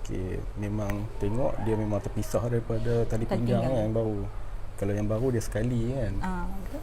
Okey, memang tengok dia memang terpisah daripada tali pinggang kan, yang baru. Kalau yang baru dia sekali kan. Betul. Okay.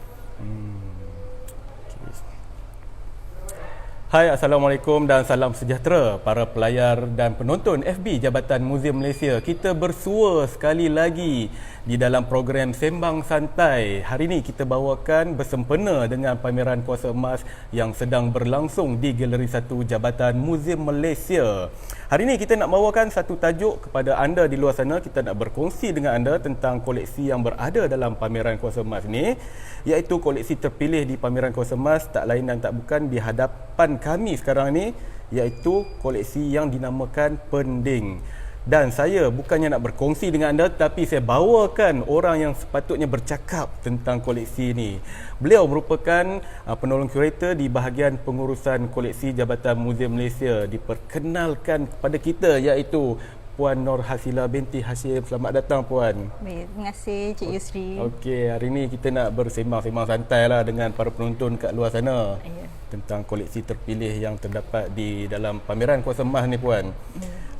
Hai, Assalamualaikum dan salam sejahtera para pelayar dan penonton FB Jabatan Muzium Malaysia. Kita bersua sekali lagi di dalam program Sembang Santai. Hari ini kita bawakan bersempena dengan pameran kuasa emas yang sedang berlangsung di Galeri 1 Jabatan Muzium Malaysia. Hari ini kita nak bawakan satu tajuk kepada anda di luar sana. Kita nak berkongsi dengan anda tentang koleksi yang berada dalam pameran kuasa emas ni, iaitu koleksi terpilih di pameran kuasa emas tak lain dan tak bukan di hadapan kami sekarang ni, iaitu koleksi yang dinamakan Pending. Dan saya bukannya nak berkongsi dengan anda, tapi saya bawakan orang yang sepatutnya bercakap tentang koleksi ini. Beliau merupakan penolong kurator di bahagian pengurusan koleksi Jabatan Muzium Malaysia. Diperkenalkan kepada kita iaitu Puan Nur Hasila binti Hashim. Selamat datang Puan. Baik, terima kasih Cik Yusri. Okey, hari ini kita nak bersembang-sembang santai lah dengan para penonton kat luar sana. Ya. Tentang koleksi terpilih yang terdapat di dalam pameran kuasa emas ni Puan.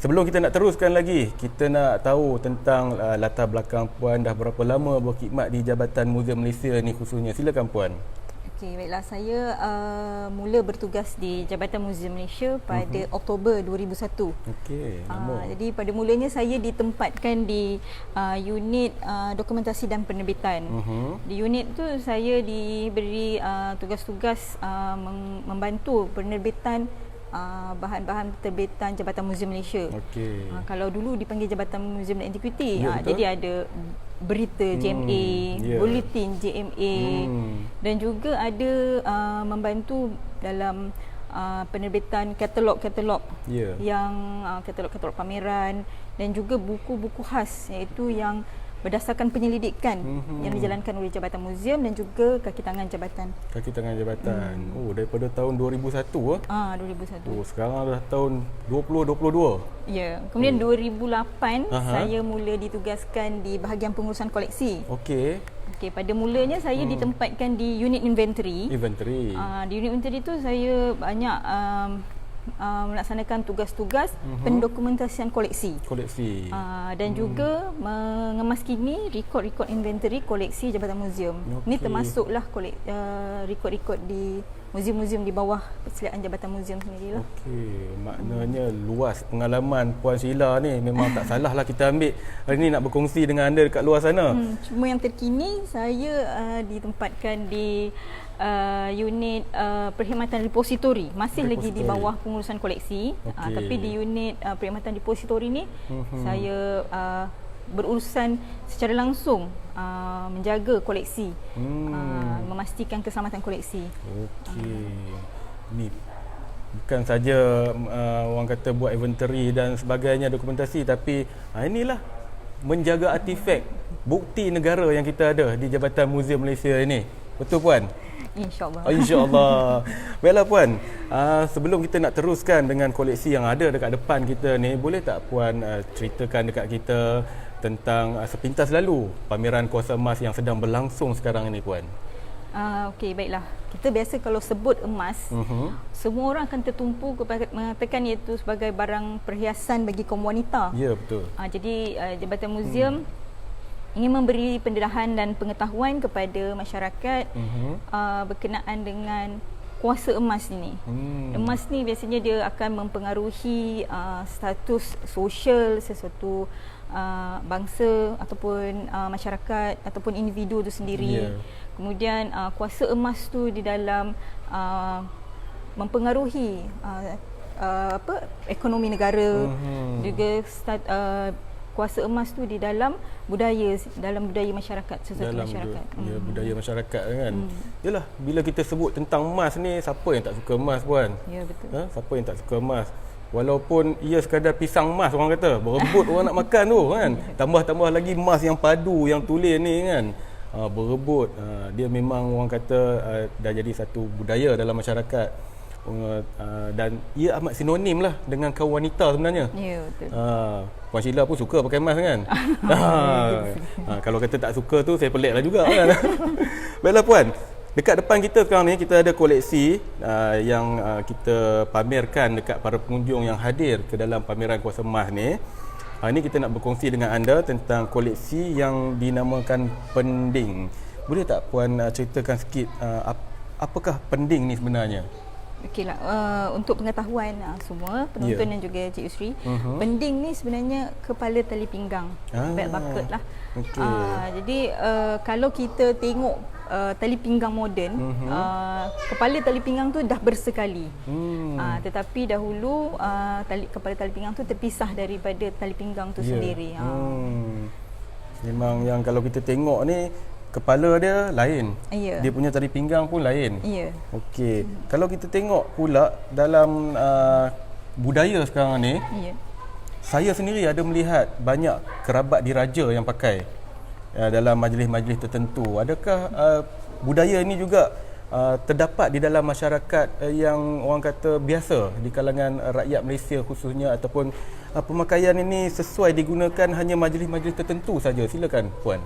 Sebelum kita nak teruskan lagi, kita nak tahu tentang latar belakang Puan, dah berapa lama berkhidmat di Jabatan Muzium Malaysia ni khususnya. Silakan Puan. Okey, baiklah, saya mula bertugas di Jabatan Muzium Malaysia pada Oktober 2001. Okey, lama. Jadi pada mulanya saya ditempatkan di unit dokumentasi dan penerbitan. Di unit tu saya diberi tugas-tugas membantu penerbitan bahan-bahan terbitan Jabatan Muzium Malaysia. Okey. Kalau dulu dipanggil Jabatan Muzium dan Antiquiti, Ya, betul. jadi ada berita JMA, buletin JMA, dan juga ada membantu dalam penerbitan katalog-katalog yang katalog-katalog pameran, dan juga buku-buku khas iaitu yang berdasarkan penyelidikan yang dijalankan oleh Jabatan Muzium dan juga kaki tangan jabatan. Kaki tangan jabatan. Oh, daripada tahun 2001 ah. 2001. Oh, sekarang dah tahun 2022. Ya, kemudian 2008 saya mula ditugaskan di bahagian pengurusan koleksi. Okey. Okey, pada mulanya saya ditempatkan di unit inventory. Inventory. Di unit inventory tu saya banyak melaksanakan tugas-tugas pendokumentasian koleksi. Dan juga mengemaskini rekod-rekod inventory koleksi Jabatan Muzium. Ini termasuklah rekod-rekod di muzium-muzium di bawah persediaan Jabatan Muzium sendirilah. Okey, maknanya luas pengalaman Puan Sheila ni. Memang tak salah lah kita ambil hari ni nak berkongsi dengan anda dekat luar sana. Cuma yang terkini saya ditempatkan di unit perkhidmatan repositori, masih lagi di bawah pengurusan koleksi. Tapi di unit perkhidmatan repositori ni saya berurusan secara langsung menjaga koleksi, memastikan keselamatan koleksi. Okey. Ni bukan saja orang kata buat inventory dan sebagainya, dokumentasi, tapi inilah menjaga artifak bukti negara yang kita ada di Jabatan Muzium Malaysia ini. Betul Puan? InsyaAllah. InsyaAllah. Baiklah Puan, sebelum kita nak teruskan dengan koleksi yang ada dekat depan kita ni, boleh tak Puan ceritakan dekat kita tentang sepintas lalu pameran kuasa emas yang sedang berlangsung sekarang ini Puan? Okey, baiklah. Kita biasa kalau sebut emas, semua orang akan tertumpu kepada mengatakan iaitu sebagai barang perhiasan bagi kaum wanita. Ya, betul. Jadi Jabatan Muzium ingin memberi pendedahan dan pengetahuan kepada masyarakat berkenaan dengan kuasa emas ini. Emas ni biasanya dia akan mempengaruhi status sosial sesuatu bangsa ataupun masyarakat ataupun individu itu sendiri. Kemudian kuasa emas tu di dalam mempengaruhi ekonomi negara, juga kuasa emas tu di dalam budaya masyarakat, sesuatu masyarakat. Ya, budaya masyarakat kan. Yalah, bila kita sebut tentang emas ni, siapa yang tak suka emas Puan? Ya, betul. Siapa yang tak suka emas? Walaupun ia sekadar pisang emas orang kata, berebut orang nak makan tu kan. Tambah lagi emas yang padu, yang tulen ni kan. Berebut. Dia memang orang kata dah jadi satu budaya dalam masyarakat. Dan ia amat sinonim lah dengan kaum wanita sebenarnya. Ya, betul. Puan Sheila pun suka pakai emas kan. Kalau kata tak suka tu saya pelik lah juga kan. Baiklah Puan, Dekat depan kita sekarang ni kita ada koleksi yang kita pamerkan dekat para pengunjung yang hadir ke dalam pameran Kuasa Emas ni. Ini kita nak berkongsi dengan anda tentang koleksi yang dinamakan Pending. Boleh tak Puan ceritakan sikit apakah Pending ni sebenarnya? Okeylah, untuk pengetahuan semua penonton dan juga Cik Yusri, Pending ni sebenarnya kepala tali pinggang, belt bucket lah. Jadi kalau kita tengok tali pinggang moden, kepala tali pinggang tu dah bersekali. Tetapi dahulu kepala tali pinggang tu terpisah daripada tali pinggang tu sendiri. Memang yang kalau kita tengok ni kepala dia lain. Dia punya tali pinggang pun lain. Okey. Kalau kita tengok pula dalam budaya sekarang ni, saya sendiri ada melihat banyak kerabat diraja yang pakai dalam majlis-majlis tertentu. Adakah budaya ini juga terdapat di dalam masyarakat yang orang kata biasa di kalangan rakyat Malaysia khususnya, ataupun pemakaian ini sesuai digunakan hanya majlis-majlis tertentu saja? Silakan Puan.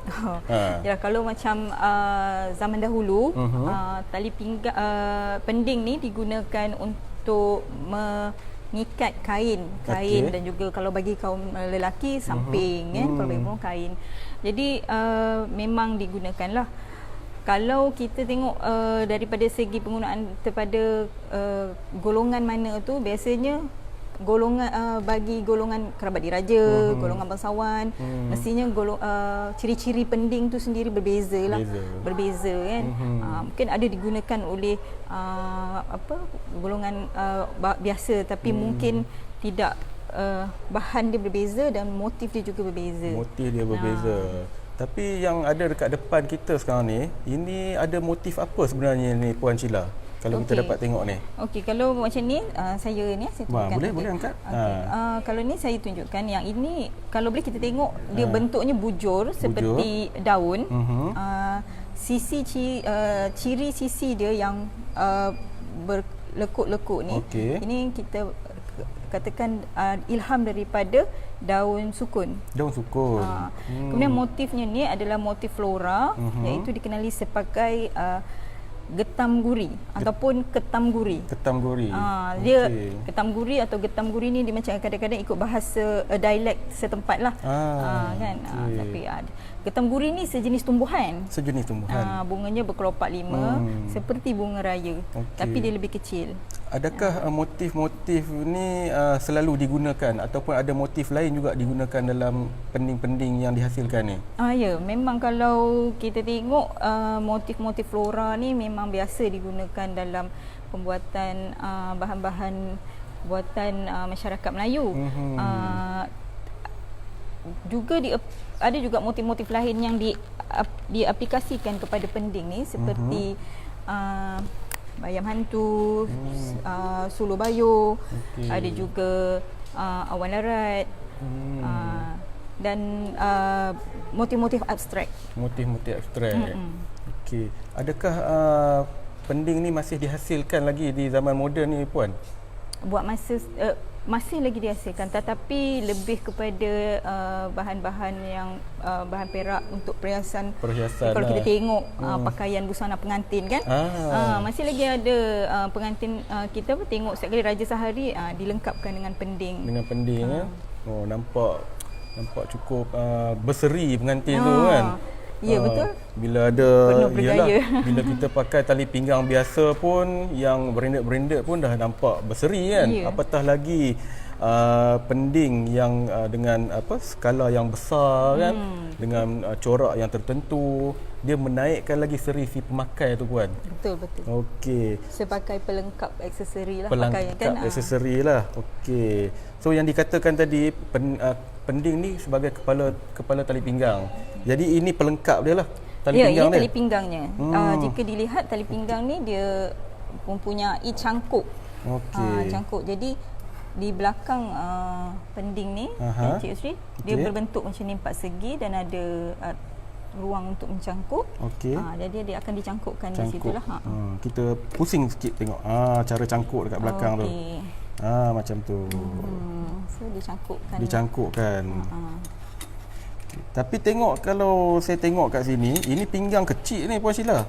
Ya, kalau macam zaman dahulu, tali pinggang Pending ni digunakan untuk mengikat kain dan juga kalau bagi kaum lelaki samping, kalau bagi perempuan kain. Jadi memang digunakanlah. Kalau kita tengok daripada segi penggunaan kepada golongan mana tu, biasanya golongan bagi golongan kerabat diraja, golongan bangsawan, mestinya ciri-ciri Pending tu sendiri berbeza kan. Mungkin ada digunakan oleh golongan biasa, tapi mungkin tidak, bahan dia berbeza dan motif dia juga berbeza. Tapi yang ada dekat depan kita sekarang ni, ini ada motif apa sebenarnya ni Puan Sheila? Kalau kita dapat tengok ni. Okey, kalau macam ni, saya tunjukkan. Boleh angkat. Kalau ni saya tunjukkan. Yang ini kalau boleh kita tengok, dia bentuknya bujur seperti daun. Ciri sisi dia yang berlekuk-lekuk ni. Ini kita katakan ilham daripada daun sukun. Kemudian motifnya ni adalah motif flora, iaitu dikenali sebagai getam guri ataupun ketam guri. Dia ketam guri atau getam guri ni dia macam kadang-kadang ikut bahasa dialek setempat lah. Kan. Tapi getam guri ni sejenis tumbuhan. Bunganya berkelopak 5 seperti bunga raya, tapi dia lebih kecil. Adakah motif-motif ni selalu digunakan ataupun ada motif lain juga digunakan dalam pending-pending yang dihasilkan ni? Ya, memang kalau kita tengok motif-motif flora ni memang biasa digunakan dalam pembuatan bahan-bahan buatan masyarakat Melayu. Juga ada juga motif-motif lain yang diaplikasikan kepada pending ni, seperti bayam hantu, suluh bayur, ada juga awan larat, dan motif-motif abstrak. Okey. Adakah pending ni masih dihasilkan lagi di zaman moden ni Puan? Buat masa masih lagi dihasilkan, tetapi lebih kepada bahan-bahan yang bahan perak untuk perhiasan. Kalau kita tengok pakaian busana pengantin kan, masih lagi ada pengantin kita tengok setiap kali Raja Sehari dilengkapkan dengan pending. Nampak cukup berseri pengantin tu kan. Ya, betul. Bila bila kita pakai tali pinggang biasa pun yang branded pun dah nampak berseri kan. Apatah lagi pending yang dengan skala yang besar kan, dengan corak yang tertentu, dia menaikkan lagi seri si pemakai tu Puan. Betul. Okey. Sebagai pelengkap aksesori lah, aksesori lah. Okey. So yang dikatakan tadi pending ni sebagai kepala tali pinggang. Jadi ini pelengkap dia lah, ini tali pinggangnya. Jika dilihat tali pinggang ni dia mempunyai cangkuk. Cangkuk. Jadi di belakang pending ni, Cik Yusri, dia berbentuk macam ni 4 segi dan ada ruang untuk mencangkuk. Jadi dia akan dicangkukkan di situ lah. Kita pusing sikit tengok cara cangkuk dekat belakang tu. Macam tu. So dicangkukkan. Tapi kalau saya tengok kat sini, ini pinggang kecil ni Puan Sheila.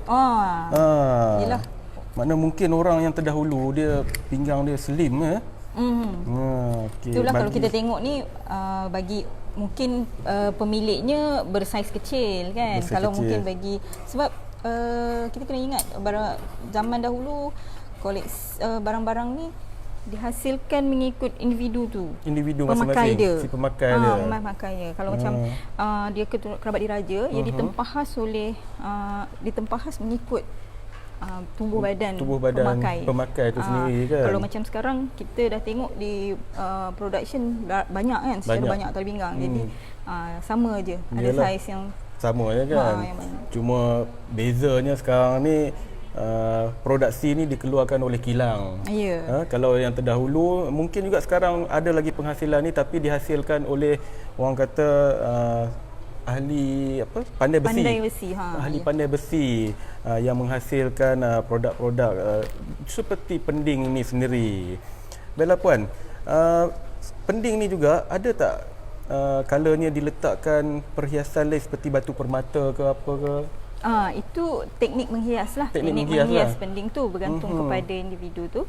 Yelah. Makna mungkin orang yang terdahulu dia pinggang dia slim Itulah kalau kita tengok ni bagi mungkin pemiliknya bersaiz kecil kan. Kalau mungkin bagi sebab kita kena ingat zaman dahulu koleksi barang-barang ni dihasilkan mengikut individu tu. Individu pemakai masing-masing. dia. Si pemakai dia. Pemakai dia. Kalau macam dia kerabat diraja, ia ditempahas mengikut tubuh badan pemakai tu sendiri kan. Kalau macam sekarang kita dah tengok di production banyak kan, secara banyak tali pinggang. Jadi sama je. Ada saiz yang sama je kan. Cuma bezanya sekarang ni produksi ni dikeluarkan oleh kilang. Kalau yang terdahulu mungkin juga sekarang ada lagi penghasilan ni tapi dihasilkan oleh orang kata ahli pandai besi. Ahli pandai besi yang menghasilkan produk-produk seperti pending ini sendiri. Baiklah Puan, pending ni juga ada tak kalanya diletakkan perhiasan lain seperti batu permata ke apa ke? Itu teknik menghias lah. Teknik menghias pending tu bergantung kepada individu tu.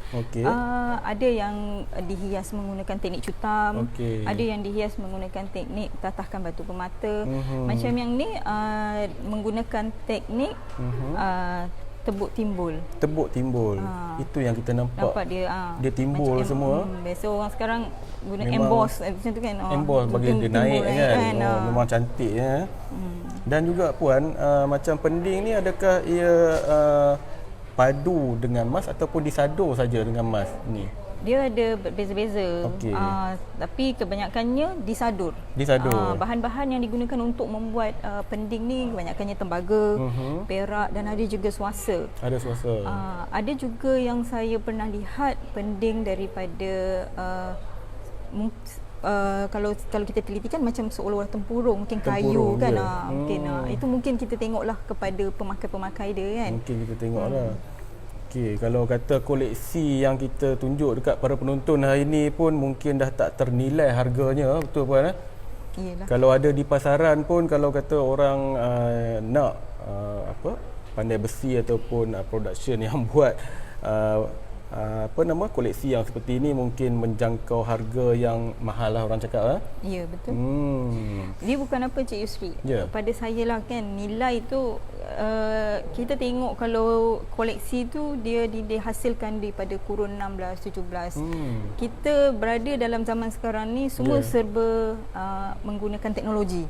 Ada yang dihias menggunakan teknik cutam, ada yang dihias menggunakan teknik tatahkan batu permata. Macam yang ni menggunakan teknik tebuk timbul. Tebuk timbul. Itu yang kita nampak dia timbul semua. Biasa orang sekarang guna emboss macam tu kan. Emboss bagi dia naik kan. Memang cantik ya. Dan juga Puan, macam pending ni adakah ia padu dengan emas ataupun disadur saja dengan emas ni? Dia ada berbeza-beza. Tapi kebanyakannya disadur. Bahan-bahan yang digunakan untuk membuat pending ni kebanyakannya tembaga, perak dan ada juga swasa. Ada juga yang saya pernah lihat pending daripada kalau kita telitikan macam seolah-olah tempurung, mungkin kayu kan. Itu mungkin kita tengoklah kepada pemakai-pemakai dia kan. Mungkin kita tengoklah. Kalau kata koleksi yang kita tunjuk dekat para penonton hari ni pun mungkin dah tak ternilai harganya, betul Puan? Kalau ada di pasaran pun, kalau kata orang nak pandai besi ataupun production yang buat koleksi yang seperti ini mungkin menjangkau harga yang mahal lah orang cakap. Ya, betul. Dia bukan apa Cik Yusri. Pada saya lah kan, nilai tu kita tengok kalau koleksi tu dia dihasilkan daripada kurun 16, 17. Kita berada dalam zaman sekarang ni semua serba menggunakan teknologi.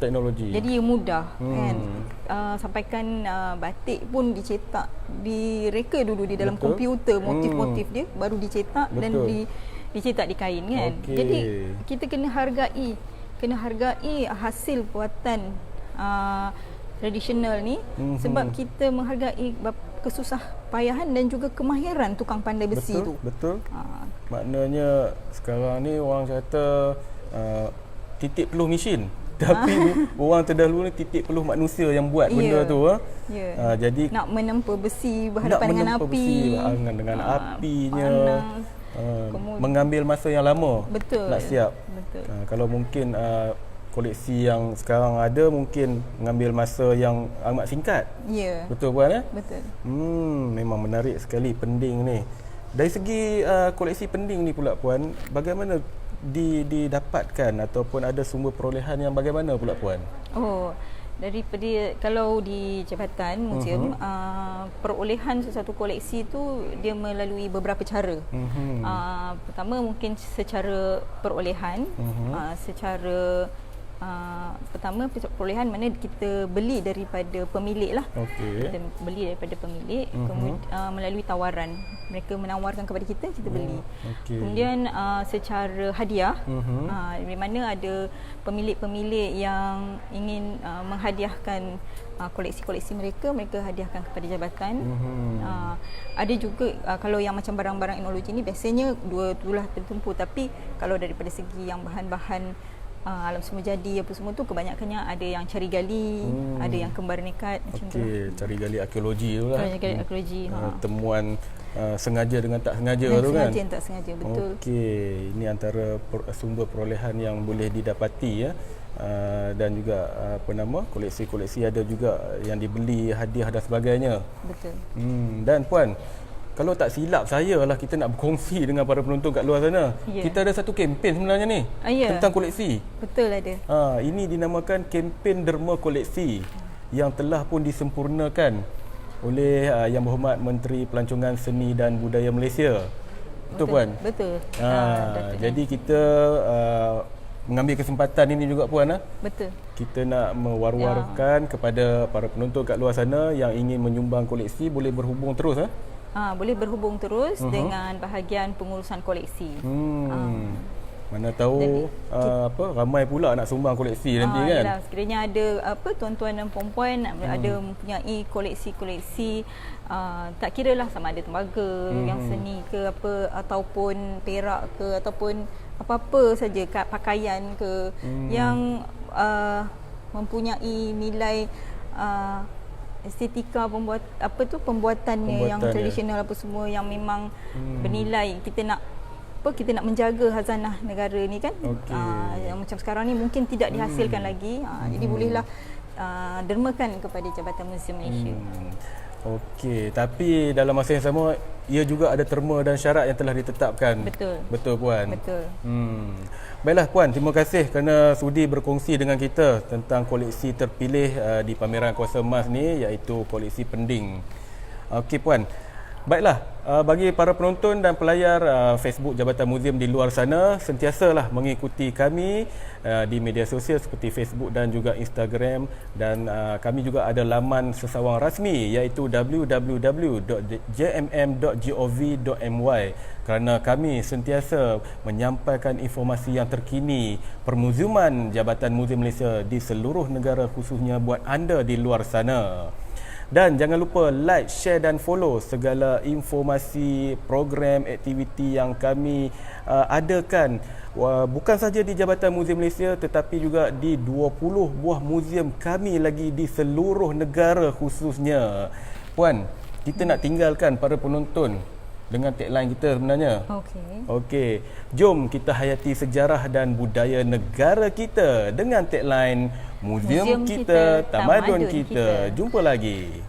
Jadi ia mudah kan. Sampaikan batik pun dicetak, direka dulu di dalam komputer motif-motif dia, baru dicetak dan dicetak di kain kan. Jadi kita kena hargai hasil buatan tradisional ni sebab kita menghargai kesusah payahan dan juga kemahiran tukang pandai besi tu. Betul. Maknanya sekarang ni orang kata titik peluh mesin. Tapi orang terdahulu ni titik peluh manusia yang buat benda tu. Jadi nak menempa besi berhadapan dengan api. Dengan apinya. Mengambil masa yang lama nak siap. Kalau mungkin koleksi yang sekarang ada mungkin mengambil masa yang amat singkat. Betul Puan? Betul. Memang menarik sekali pending ni. Dari segi koleksi pending ni pula Puan, bagaimana didapatkan ataupun ada sumber perolehan yang bagaimana pula Puan? Daripada kalau di jabatan museum, perolehan sesuatu koleksi tu dia melalui beberapa cara. Pertama mungkin secara perolehan, pertama perolehan mana kita beli daripada pemilik lah. Kita beli daripada pemilik, kemudian melalui tawaran, mereka menawarkan kepada kita, kita beli. Kemudian secara hadiah, di mana ada pemilik-pemilik yang ingin menghadiahkan koleksi-koleksi mereka hadiahkan kepada jabatan. Ada juga kalau yang macam barang-barang etnologi ni biasanya dua itulah tertumpu, tapi kalau daripada segi yang bahan-bahan alam semua jadi apa semua tu kebanyakannya ada yang cari gali, ada yang kembar nekat macam tu. Cari gali arkeologi tu lah. Cari gali arkeologi. Temuan sengaja dengan tak sengaja tu kan. Sengaja dan tak sengaja, betul. Ini antara sumber perolehan yang boleh didapati ya. dan juga koleksi-koleksi ada juga yang dibeli hadiah dan sebagainya. Betul. Dan Puan, kalau tak silap saya lah kita nak berkongsi dengan para penonton kat luar sana. Kita ada satu kempen sebenarnya ni tentang koleksi. Betul ada. Ini dinamakan kempen Derma Koleksi yang telah pun disempurnakan oleh Yang Berhormat Menteri Pelancongan Seni dan Budaya Malaysia. Betul Puan? Betul. Jadi kita mengambil kesempatan ini juga Puan. Betul. Kita nak mewar-warkan kepada para penonton kat luar sana yang ingin menyumbang koleksi, boleh berhubung terus. Boleh berhubung terus dengan bahagian pengurusan koleksi. Mana tahu ramai pula nak sumbang koleksi nanti kan. Yalah, sekiranya ada tuan-tuan dan puan-puan ada mempunyai koleksi-koleksi, tak kiralah sama ada tembaga yang seni ke ataupun perak ke ataupun apa-apa saja pakaian ke yang mempunyai nilai estetika pembuatannya yang tradisional semua yang memang bernilai. Kita nak menjaga khazanah negara ni kan. Yang macam sekarang ni mungkin tidak dihasilkan lagi. Jadi bolehlah dermakan kepada Jabatan Muzium Malaysia. Okey, tapi dalam masa yang sama ia juga ada terma dan syarat yang telah ditetapkan. Betul Puan. Betul. Baiklah Puan, terima kasih kerana sudi berkongsi dengan kita tentang koleksi terpilih di pameran Kuasa Emas ni, iaitu koleksi Pending. Okey Puan. Baiklah, bagi para penonton dan pelayar Facebook Jabatan Muzium di luar sana, sentiasalah mengikuti kami di media sosial seperti Facebook dan juga Instagram, dan kami juga ada laman sesawang rasmi iaitu www.jmm.gov.my, kerana kami sentiasa menyampaikan informasi yang terkini permuziuman Jabatan Muzium Malaysia di seluruh negara, khususnya buat anda di luar sana. Dan jangan lupa like, share dan follow segala informasi, program, aktiviti yang kami adakan, bukan saja di Jabatan Muzium Malaysia tetapi juga di 20 buah muzium kami lagi di seluruh negara khususnya. Puan, kita nak tinggalkan para penonton dengan tagline kita sebenarnya. Okey. Jom kita hayati sejarah dan budaya negara kita dengan tagline Muzium kita, Tamadun kita. Jumpa lagi.